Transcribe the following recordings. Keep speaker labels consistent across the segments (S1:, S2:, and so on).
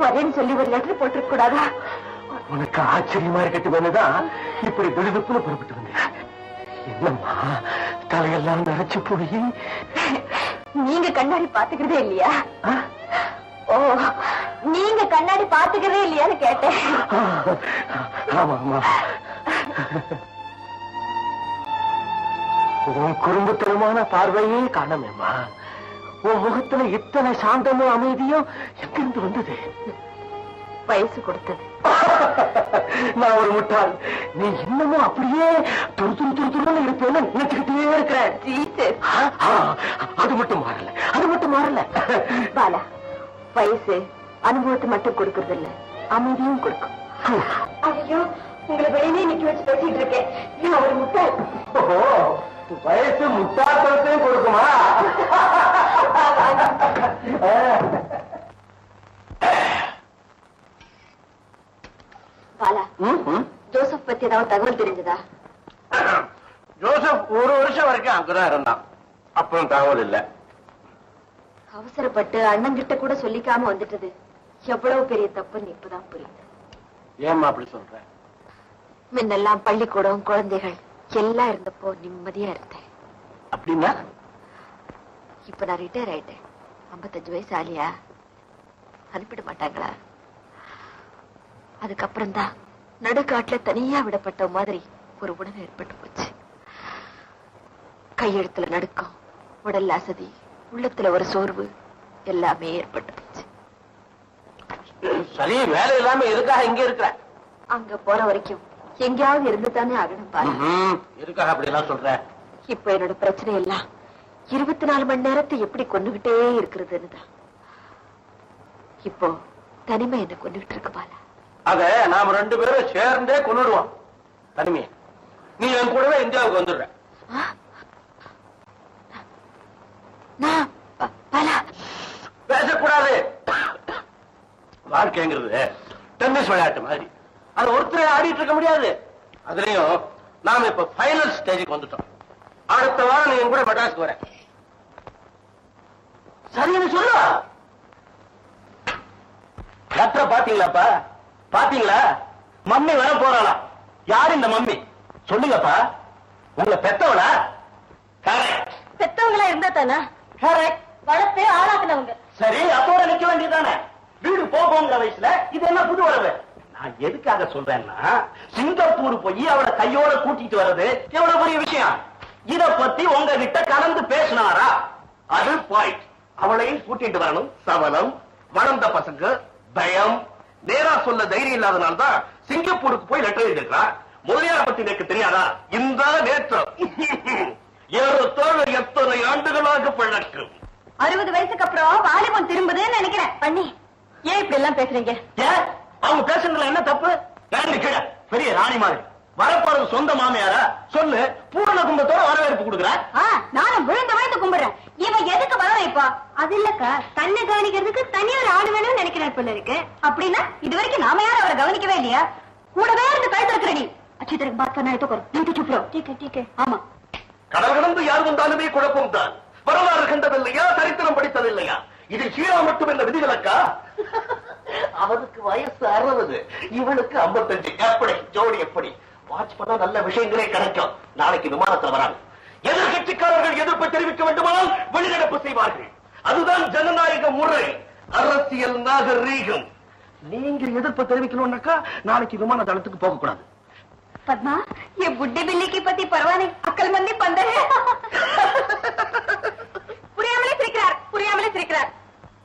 S1: வரேன்னு சொல்லி ஒரு லெட்டர் போட்டிருக்க கூடாதா?
S2: உனக்கு ஆச்சரியமா இருக்கட்டும் வேணுதான் இப்படி திடுதுப்புல புறப்பட்டு வந்தேன். என்னம்மா தலையெல்லாம் நரைச்சு போய்
S1: நீங்க கண்ணாடி பாத்துக்கிறதே இல்லையா? ஓ, நீங்க கண்ணாடி பாத்துக்கிறதே இல்லையான்னு கேட்டேன்.
S2: ஆமா ஆமா. உன் குடும்பத்தனமான பார்வையே காணமேம்மா. உன் முகத்துல இத்தனை சாந்தமும் அமைதியும் எங்கிருந்து வந்தது?
S1: வயசு கொடுத்தது.
S2: நான் ஒரு முட்டாள். நீ இன்னமும் அப்படியே துரு துரு துரு துருன்னு இருப்பேன்னு நினைச்சுக்கிட்டே இருக்கிறேன். அது மட்டும் மாறல, அது மட்டும் மாறல.
S1: பாலா, வயசு அனுபவத்தை மட்டும் கொடுக்கறது இல்ல, அமைதியும் கொடுக்கும். ஐயோ, உங்களை வெளியே நிக்க வச்சு பேசிட்டு இருக்கேன். நான் ஒரு முட்டாள்.
S2: வயசு முட்டாள்தனத்தையும் கொடுக்குமா?
S1: பாலா, ஜோசப் பத்தி ஏதாவது தகவல் தெரிஞ்சதா?
S2: ஜோசப் ஒரு வருஷம் வரைக்கும் அங்கதான் இருந்தான். அப்புறம் தகவல் இல்ல.
S1: அவசரப்பட்டு அண்ணன் கிட்ட கூட சொல்லிக்காம வந்துட்டது எவ்வளவு பெரிய தப்புன்னு இப்பதான் புரியுது.
S2: ஏம்மா அப்படி சொல்ற?
S1: முன்னெல்லாம் பள்ளிக்கூடம், குழந்தைகள் எல்லாம் இருந்தப்போ நிம்மதியா இருந்தேன்.
S2: அப்படின்னா
S1: இப்ப நான் ரிட்டையர் ஆயிட்டேன். 55 வயசு ஆலியா, அனுப்பிட மாட்டாங்களா? அதுக்கப்புறம் தான் நடுக்காட்டுல தனியா விடப்பட்ட மாதிரி ஒரு உணர்வு ஏற்பட்டு போச்சு. கையெழுத்துல நடுக்கம், உடல் அசதி, உள்ளத்துல ஒரு சோர்வு எல்லாமே ஏற்பட்டு போச்சு.
S2: சரி, வேலை இல்லாம எதுக்காக இங்க இருக்கிற?
S1: அங்க போற வரைக்கும் எங்கேயாவது இருந்து தானே ஆகணும் பாரு.
S2: எதுக்காக அப்படி எல்லாம் சொல்ற?
S1: இப்ப என்னோட பிரச்சனை எல்லாம் 24 மணி நேரத்தை எப்படி கொண்டுகிட்டே இருக்கிறதுன்னு தான். இப்போ தனிமை என்ன கொண்டுகிட்டு இருக்கு பாலா.
S2: அத நாம 2 பேரும் சேர்ந்தே கொண்டுடுவோம். தனிமையை நீ என் கூடவே இந்தியாவுக்கு வந்துடுற. பேசக்கூடாது. வாழ்க்கைங்கிறது டென்னிஸ் விளையாட்டு மாதிரி. அது ஒருத்தரை ஆடிட்டு இருக்க முடியாது. அதுலயும் நாம இப்ப ஃபைனல் ஸ்டேஜுக்கு வந்துட்டோம். அடுத்த வாரம் நீ என் கூட மெட்ராஸ்க்கு வர. சரின்னு சொல்லு. லெட்டர் பாத்தீங்களாப்பா? பாத்தீங்களா? மம்மி வர போறாளா? யாரு இந்த மம்மி? சொல்லுங்கப்பா. உங்களை பெத்தவளா?
S1: பெத்தவங்களா இருந்தா தானே வளர்த்து ஆளாக்குனவங்க.
S2: சரி, அப்போட நிக்க வேண்டியதானே? வீடு போகிற வயசுல இது என்ன புது வரவு? நான் எதுக்காக சொல்றேன்னா, சிங்கப்பூர் போய் அவளை கையோட கூட்டிட்டு வர்றது எவ்வளவு பெரிய விஷயம். இத பத்தி உங்ககிட்ட கலந்து பேசினாரா? அது பாயிண்ட். அவளையும் கூட்டிட்டு வரணும். சபலம், வளர்ந்த பசங்க, பயம், நேரா சொல்ல தைரியம் இல்லாதனால்தான் சிங்கப்பூருக்கு போய் லெட்டர் எழுதிருக்கா. முதலியார பத்தி எனக்கு தெரியாதா? இந்த நேற்றம் ஏறத்தோடு எத்தனை ஆண்டுகளாக பழக்கம்.
S1: 60 வயசுக்கு அப்புறம் வாலிபம் திரும்புதுன்னு நினைக்கிறேன். பண்ணி ஏன் இப்படி எல்லாம் பேசுறீங்க?
S2: அவங்க பேசுறதுல என்ன தப்பு? பெரிய ராணி மாதிரி வரப்போறது சொந்த மாமியாரா? சொல்லு. பூரண கும்பத்தோட வரவேற்பு கொடுக்குற.
S1: நானும் விழுந்து விழுந்து கும்பிடுறேன். இவன் எதுக்கு வர வைப்பா? அது இல்லக்கா, தன்னை கவனிக்கிறதுக்கு தனியார் ஆடு வேணும்னு நினைக்கிறேன் போல இருக்கு. அப்படின்னா இது வரைக்கும் நாம யாரும் அவரை கவனிக்கவே இல்லையா? கூடவே இருந்து கழுத்து நீ அச்சித்தருக்கு பாத் பண்ண எடுத்துக்கோ. ஆமா,
S2: கடல் கடந்து யார் வந்தாலுமே குழப்பம் தான். வரலாறு கண்டதில்லையா? சரித்திரம் படித்ததில்லையா? இது சீரா மட்டும் என்ற விதிவிலக்கா? அவனுக்கு வயசு 60, இவனுக்கு 55. எப்படி ஜோடி? எப்படி வாட்ச் பண்ணா நல்ல விஷயங்களே கிடைக்கும். நாளைக்கு விமானத்தில் வராங்க. எதிர்கட்சிக்காரர்கள் எதிர்ப்பை தெரிவிக்க வேண்டுமானால் வெளிநடப்பு செய்வார்கள். அதுதான் ஜனநாயக முறை, அரசியல் நாகரீகம். நீங்க எதிர்ப்பை தெரிவிக்கணும்னாக்கா நாளைக்கு விமான தளத்துக்கு போக கூடாது.
S1: पद्मा, ये बुड्ढे बिल्ली की पति परवाने अक्लमंदी बंदर है. புரியாமலே சிரிக்கிறார்.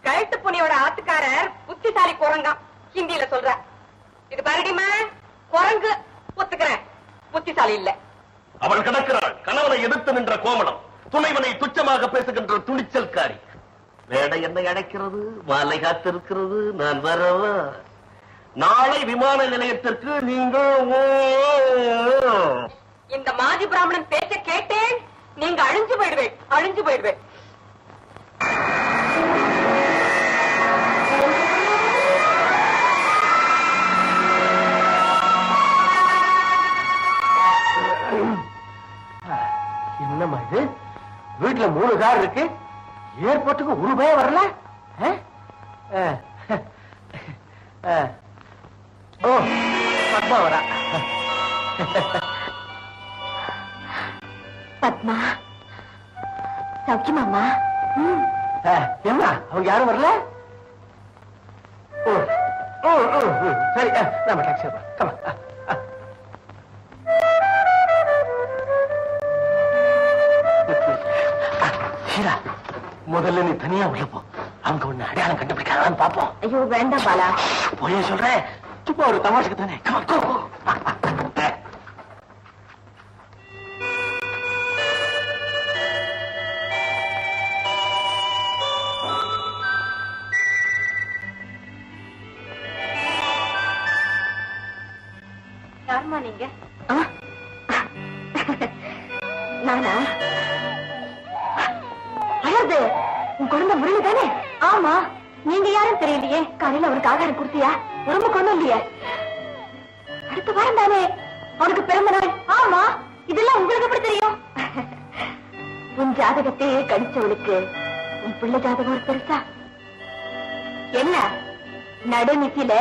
S1: கழுத்து புனியோட ஆத்துக்காரர் புத்திசாலி குரங்கா ஹிந்தியில சொல்ற. இது பாருடிமா, குரங்கு ஒத்துக்கிறேன், புத்திசாலி இல்ல.
S2: அவள் கிடக்கிறாள். கணவனை எதிர்த்து நின்ற கோமணம், துணைவனை துச்சமாக பேசுகின்ற துணிச்சல்காரி. வேடை என்னை அழைக்கிறது, மாலை காத்திருக்கிறது, நான் வரவா? நாளை விமான நிலையத்திற்கு நீங்கள்
S1: இந்த மாதி பிராமணன் பேச்ச கேட்டேன், நீங்க அழிஞ்சு போயிடுவேன், அழிஞ்சு போயிடுவேன்.
S2: என்னம்மா இது? வீட்டுல 3 கார் இருக்கு, ஏர்போர்ட்டுக்கு ஒரு பய வரல. ஓ, பத்மா வரா.
S1: பத்மா, சௌக்கியமாமா?
S2: என்ன அவங்க யாரும் வரல? சரி, நம்ம டாக்ஸி முதல்ல நீ தனியா உள்ள போ. அவங்க ஒண்ணு அடையாளம் கண்டுபிடிக்காதான்னு பாப்போம்.
S1: ஐயோ வேண்டாம் பாலா.
S2: போயே சொல்றேன், சும்மா ஒரு தமாஷுக்கு தானே.
S1: யாருமா நீங்க? நானா? அழகு உன் குழந்தை முரளி தானே? ஆமா. நீங்க யாரும் தெரியலையே. காலையில அவனுக்கு ஆகாரம் கொடுத்தியா? உடம்பு கொண்டு இல்லையே. அடுத்த வாரம் தானே அவனுக்கு பிறந்த நாள். ஆமா. இதெல்லாம் உங்களுக்கு எப்படி தெரியும்? உன் ஜாதகத்தையே கணிச்சவளுக்கு உன் பிள்ளை ஜாதகம் ஒரு பெருசா? என்ன நடுநிசியில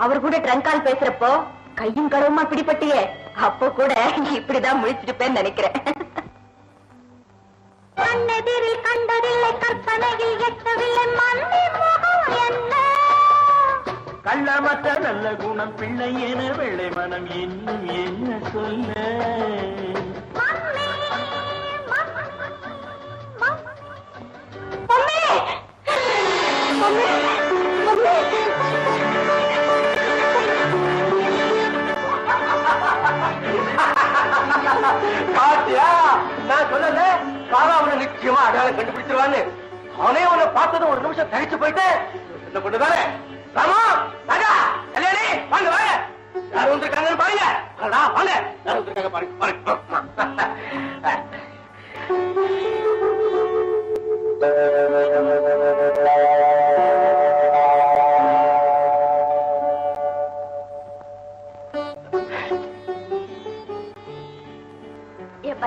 S1: அவர் கூட ட்ரங்கால் பேசுறப்போ கையும் களவுமா பிடிபட்டியே, அப்போ கூட இப்படிதான் முழிச்சிருப்பேன்னு நினைக்கிறேன். கண்ணெதிரில் கண்டதில்லை, கற்பனையில் எட்டவில்லை, மண்ணி முகம் என்ன?
S2: கள்ளமற்ற நல்ல குணம் பிள்ளை என வெள்ளை மனம் இன்னும் என்ன சொல்ல? காத்தியா, நான் சொல்லல காரா அவனை நிச்சயமா அடையாளம் கண்டுபிடிச்சிருவான்னு. அவனே அவனை பார்த்ததும் ஒரு நிமிஷம் தனிச்சு போயிட்டு என்ன பண்ணுதானே? ராமா, ராஜா, கல்யாணி, வாங்க வாங்க. யாரும் வந்திருக்காங்கன்னு பாருங்க. வாங்க, யாரும் வந்திருக்காங்க பாருங்க.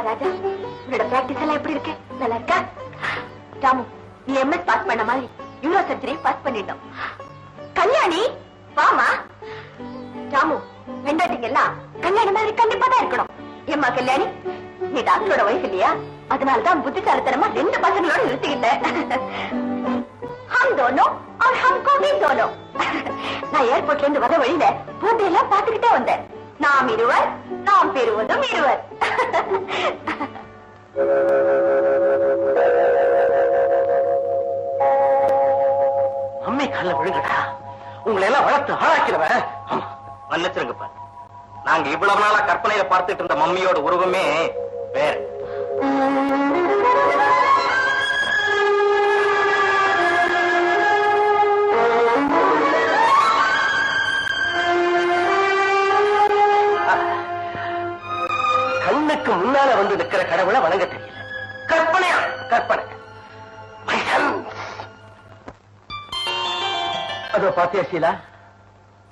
S1: ராஜா, உன்னோட பிராக்டிஸ் எல்லாம் எப்படி இருக்கு? நல்லா இருக்கா? ராமு, நீ எம்எஸ் பாஸ் பண்ண மாதிரி யூரோ சர்ஜரி பாஸ் பண்ணிட்டோம். கல்யாணி வாமா. ராமு, வெண்டாட்டிங்க எல்லாம் கல்யாணி மாதிரி கண்டிப்பா தான் இருக்கணும். ஏம்மா கல்யாணி, நீ டாக்டரோட வயசு இல்லையா? அதனாலதான் புத்திசாலித்தனமா 2 பசங்களோட நிறுத்திக்கிட்ட. ஹம் தோனோ और हमको भी दोनों. நான் ஏர்போர்ட்ல இருந்து வர வழியில பூண்டையெல்லாம் பாத்துக்கிட்டே வந்தேன். நாம் இருவர், நாம் பெறுவதும் இருவர்.
S2: அம்மை கால விழுங்கடா. உங்களை எல்லாம் வளர்த்து ஆளாக்கிறவ மன்னிச்சிருங்கப்பா. நாங்க இவ்வளவு நாளா கற்பனையில பார்த்துட்டு இருந்த மம்மியோட உருவமே வேற. கண்ணுக்கு முன்னால வந்து நிக்கிற கடவுளை வணங்க தெரியல. கற்பனையா? கற்பனை. அதோ பாத்தியா ஷீலா,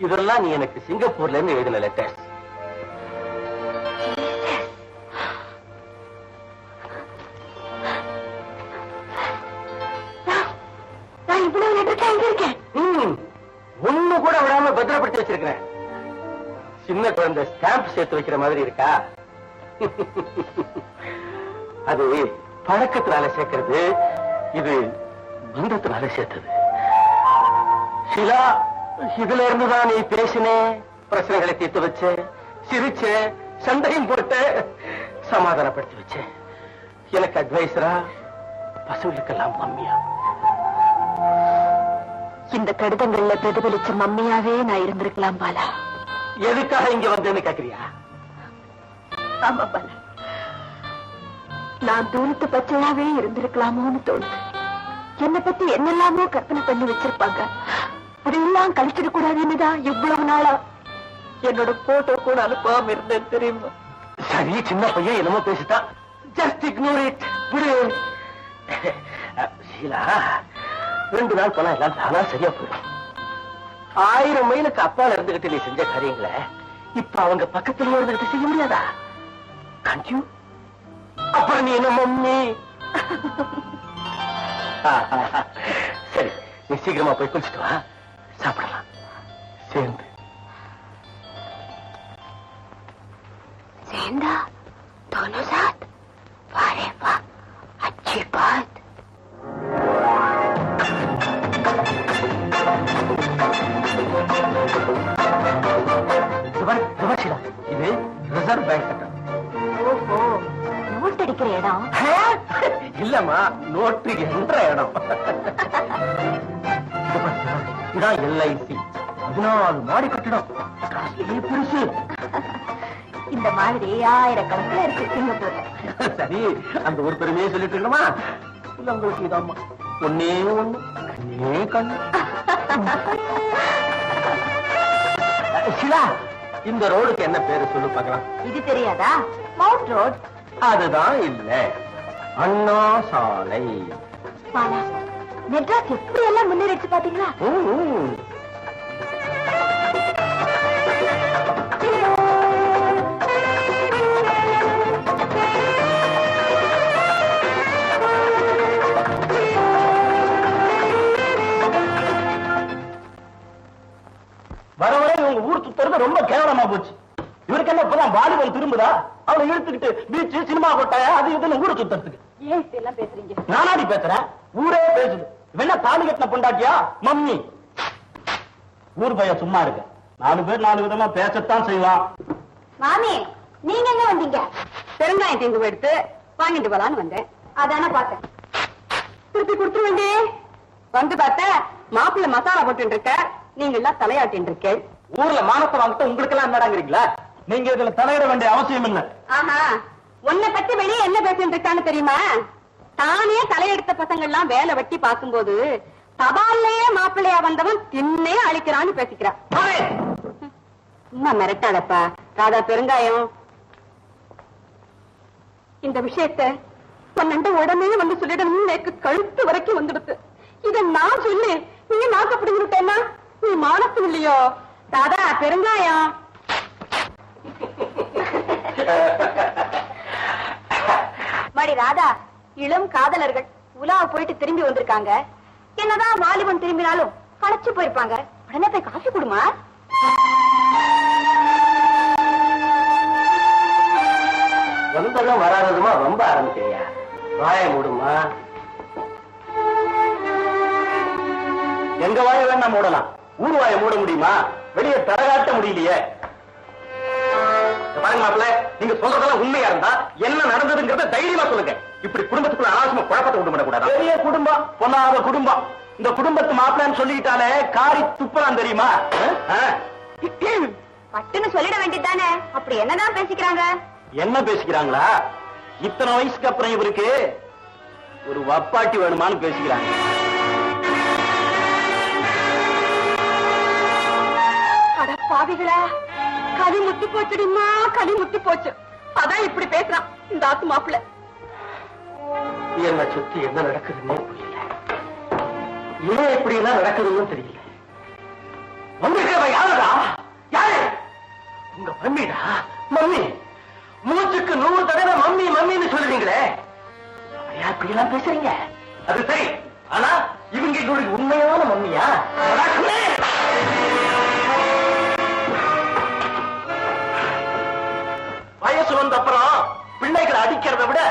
S2: இதெல்லாம் நீ எனக்கு சிங்கப்பூர்ல இருந்து எழுதின லெட்டர்.
S1: நான் இவ்வளவு லெட்டர் எழுதியிருக்கேன்.
S2: ஒண்ணு கூட விடாம பத்திரப்படுத்தி வச்சிருக்கிறேன். சின்ன குழந்தை ஸ்டாம்ப் சேர்த்து வைக்கிற மாதிரி இருக்கா? அது பழக்கத்தினால சேர்க்கிறது, இது பந்தத்தினால சேர்த்தது. ஷீலா, இதுல இருந்துதான் நீ பேசினே, பிரச்சனைகளை தீர்த்து வச்ச, சிரிச்ச, சண்டையும் போட்டு சமாதானப்படுத்தி வச்ச. எனக்கு அட்வைசரா, பசங்களுக்கெல்லாம் மம்மியா.
S1: இந்த கடிதங்கள்ல பிரதிபலிச்ச மம்மியாவே நான் இருந்திருக்கலாம் பாலா.
S2: எதுக்காக இங்க வந்தேன்னு கேக்குறியா?
S1: ஆமா பாலா, நான் தூரத்து பச்சையாவே இருந்திருக்கலாமோன்னு தோணுது. என்னை பத்தி என்னெல்லாமோ கற்பனை பண்ணி வச்சிருப்பாங்க. அதெல்லாம் கழிச்சிட கூடாதுன்னுதான் இவ்வளவு நாளா என்னோட போட்டோ கூட அனுப்பாம இருந்தேன் தெரியுமா?
S2: சரி, சின்ன பையன் என்னமோ பேசிட்டான். Just ignore it. விடு. ஷீலா, 2 நாள் போனா எல்லாம் தானா சரியா போயிடும். 1000 மைலுக்கு அப்பால இருந்துகிட்டு நீ செஞ்ச காரியங்களை இப்ப அவங்க பக்கத்துல இருந்துகிட்டு செய்ய முடியாதா? கண்டியூ. அப்புறம் நீ என்ன மம்மி? சரி, நீ சீக்கிரமா போய் குளிச்சுட்டு வா, சாப்பிடலாம் சேர்ந்து.
S1: सेंधा दोनों साथ। वारे वाह, अच्छी बात।
S2: இது ரிசர்வ் பேங்க் கட்டம்.
S1: ஓஹோ, நோட் அடிக்கிற இடம்?
S2: இல்லம்மா, நோட்டு என்ற இடம். இதான் LIC. 14 மாடி கட்டிடம். பெருசு.
S1: இந்த மாதிரி 1000கணக்கில் இருக்கு சிங்கப்பூர்ல.
S2: சரி, அந்த ஒரு பெருமையை சொல்லிட்டு இருக்கணுமா? இல்ல, உங்களுக்கு இதாம்மா ஒன்னே ஒண்ணு, கண்ணே கண்ணு. ஷீலா, இந்த ரோடுக்கு என்ன பேரு சொல்லு பார்க்கலாம்.
S1: இது தெரியாதா? Mount road.
S2: அதுதான் இல்ல, அண்ணா சாலை.
S1: பாலா, மெட்ராஸ் எப்படி எல்லாம் முன்னேறிச்சு பாத்தீங்களா?
S2: வர வர இவங்க ஊர் சுத்துறது ரொம்ப கேவலமா போச்சு. இவருக்கு என்ன இப்பதான் வாலிபன் திரும்புதா? அவனை இழுத்துக்கிட்டு பீச், சினிமா கொட்டாய, அது இதுன்னு ஊரை சுத்துறதுக்கு.
S1: ஏன் இப்படி எல்லாம் பேசுறீங்க?
S2: நானாடி பேசுறேன், ஊரே பேசுது. இவன் தாலி கட்டின பொண்டாட்டியா மம்மி? ஊர் பையன் சும்மா இருக்கு. 4 பேர் 4 விதமா பேசத்தான் செய்வான்.
S1: மாமி, நீங்க எங்க வந்தீங்க? பெருங்காயம் தீந்து எடுத்து வாங்கிட்டு போலான்னு வந்தேன். அதான பார்த்தேன். திருப்பி கொடுத்துரு வேண்டி வந்து பார்த்தேன். மாப்பிள்ள மசாலா போட்டு இருக்க, நீங்க எல்லாம் தலையாட்டின் இருக்கேன்.
S2: ஊர்ல மானத்தை வாங்கிட்டு உங்களுக்கு எல்லாம் என்னடாங்கிறீங்களா? நீங்க இதுல தலையிட வேண்டிய அவசியம் இல்ல.
S1: ஆஹா, உன்னை பத்தி வெளியே என்ன பேசிட்டு இருக்கான்னு தெரியுமா? தானே தலையெடுத்த பசங்க எல்லாம் வேலை வெட்டி பார்க்கும்போது தபால்லையே மாப்பிள்ளையா வந்தவன் தின்னே அழிக்கிறான்னு பேசிக்கிறான். சும்மா மிரட்டாதப்பா ராதா. பெருங்காயம், இந்த விஷயத்த பொண்ணண்ட உடனே வந்து சொல்லிடணும். எனக்கு கழுத்து வரைக்கும் வந்துடுது. இத நான் சொல்லி நீ நாக்க பிடிங்கிட்டேன்னா நீ மானத்து இல்லையோ? ராதா, பெருங்காயம். மடி ராதா, இளம் காதலர்கள் உலாவ போயிட்டு திரும்பி வந்திருக்காங்க. என்னதான் வாலிபன் திரும்பினாலும் களைச்சு போயிருப்பாங்க. உடனே போய் காஃபி குடுமா.
S2: வந்தெல்லாம் வராததுமா ரொம்ப ஆரம்பிக்கிறியா? வாய மூடுமா. எங்க வாய வேணா மூடலாம், ஊர் வாய மூட முடியுமா? வெளியே தரகாட்ட முடியலையே. பாருங்க மாப்பிள்ள, நீங்க சொல்றதெல்லாம் உண்மையா இருந்தா என்ன நடந்ததுங்கிறத தைரியமா சொல்லுங்க. இப்படி குடும்பத்துக்குள்ள அனாவசியமா குழப்பத்தை உண்டு பண்ணக்கூடாது. பெரிய குடும்பம், பொண்ணாத குடும்பம். இந்த குடும்பத்து மாப்பிள்ளன்னு சொல்லிக்கிட்டாலே காரி துப்பலாம் தெரியுமா?
S1: பட்டுன்னு சொல்லிட வேண்டியதானே. அப்படி என்னதான் பேசிக்கிறாங்க?
S2: என்ன பேசிக்கிறாங்களா? இத்தனை வயசுக்கு அப்புறம் இவருக்கு ஒரு வப்பாட்டி வேணுமான்னு பேசிக்கிறாங்க.
S1: பாவிகளா, களி முத்து போச்சுடிமா, களி முத்து போச்சு. அதான் இப்படி பேசுறான் இந்த ஆத்து மாப்பிள்ள.
S2: என்ன சுத்தி என்ன நடக்குதுன்னு புரியல, ஏன் இப்படி எல்லாம் நடக்குதுன்னு தெரியல. உங்களுக்கு யாருடா? யாரு? உங்க மம்மிடா. மம்மி, மூச்சுக்கு 100 தடவை மம்மி மம்மின்னு சொல்லுவீங்களே, அப்படி எல்லாம் பேசுறீங்க. அது சரி, ஆனா இவங்க எங்களுடைய உண்மையான மம்மியா? வயசு வந்த அப்புறம் பிள்ளைகளை அடிக்கிறத விட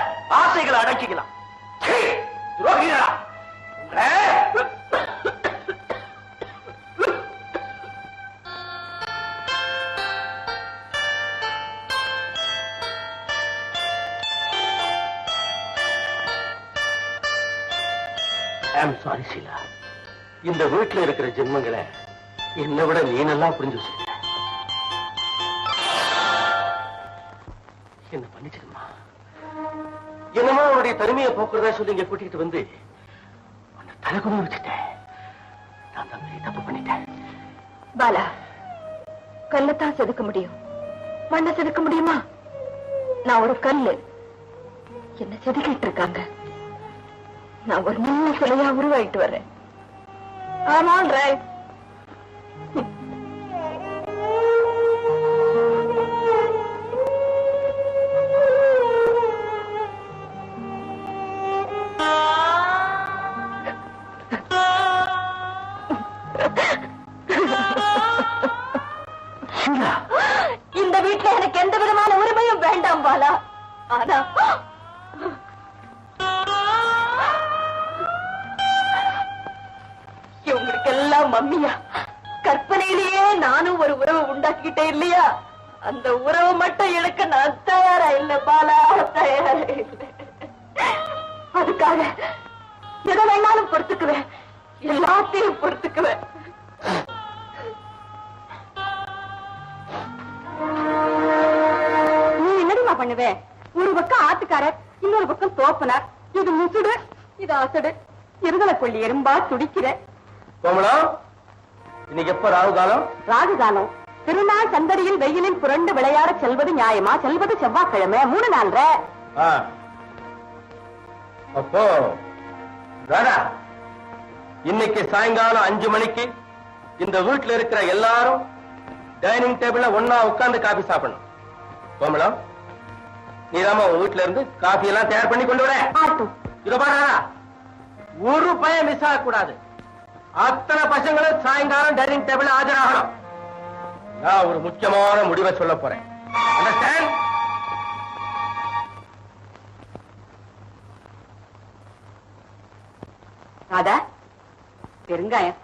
S2: ஆசைகளை அடக்கிக்கலாம். சாரி ஷீலா, இந்த வீட்டுல இருக்கிற ஜென்மங்களை என்னை விட நீ நல்லா புரிஞ்சு வச்சிருக்க. என்ன பண்ணிச்சிருமா? என்னமோ அவனுடைய தனிமையை போக்குறதா சொல்லி இங்க கூட்டிட்டு வந்து தலைக்குடி வச்சுட்டேன். நான் தம்பி தப்பு பண்ணிட்டேன்.
S1: பாலா, கல்லத்தான் செதுக்க முடியும், மண்ணை செதுக்க முடியுமா? நான் ஒரு கல்லு, என்ன செதுக்கிட்டு இருக்காங்க. நான் ஒரு நல்ல சிலையா உருவாயிட்டு வர்றேன். ஆமால் ரைட். இந்த வீட்டுல எனக்கு எந்த விதமான உரிமையும் வேண்டாம் பாலா. ஆனா இவங்களுக்கு எல்லாம் மம்மியா, கற்பனையிலேயே நானும் ஒரு உறவு உண்டாக்கிட்டேன் இல்லையா? அந்த உறவு மட்டும் எனக்கு நான் தயாரா இல்ல பாலா, தயாரா இல்லை. அதுக்காக எதை வேணாலும் பொறுத்துக்குவேன், எல்லாத்தையும் பொறுத்துக்குவேன். நீ என்னடிமா பண்ணுவே? ஒரு பக்கம் ஆத்துக்காரர், இன்னொரு பக்கம் தோப்பனார். இது முசுடு, இது அசடு. இருதலை கொள்ளி எறும்பா துடிக்கிற.
S2: கோமலம், இன்னைக்கு எப்ப ராகு காலம்?
S1: ராகு காலம் திருநாள் சந்தடியில் வெயிலில் புரண்டு விளையாட செல்வது நியாயமா? செல்வது செவ்வாய்க்கிழமை, 3 நாள்.
S2: அப்போ ராதா, இன்னைக்கு சாயங்காலம் 5 மணிக்கு இந்த வீட்டுல இருக்கிற எல்லாரும் டைனிங் டேபிள்ல ஒன்னா உட்கார்ந்து காபி சாப்பிடணும். கோமலம், நீதாம உன் வீட்டுல இருந்து காபி எல்லாம் தயார் பண்ணி கொண்டு வர. இதோ பாரு, ஒரு பையன் மிஸ் ஆகக்கூடாது. அத்தனை பசங்களும் சாயங்காலம் டைனிங் டேபிள் ஆஜராகணும். நான் ஒரு முக்கியமான முடிவை சொல்ல போறேன். அண்டர்ஸ்டாண்ட்?
S1: ராதா, பெருங்காயம்.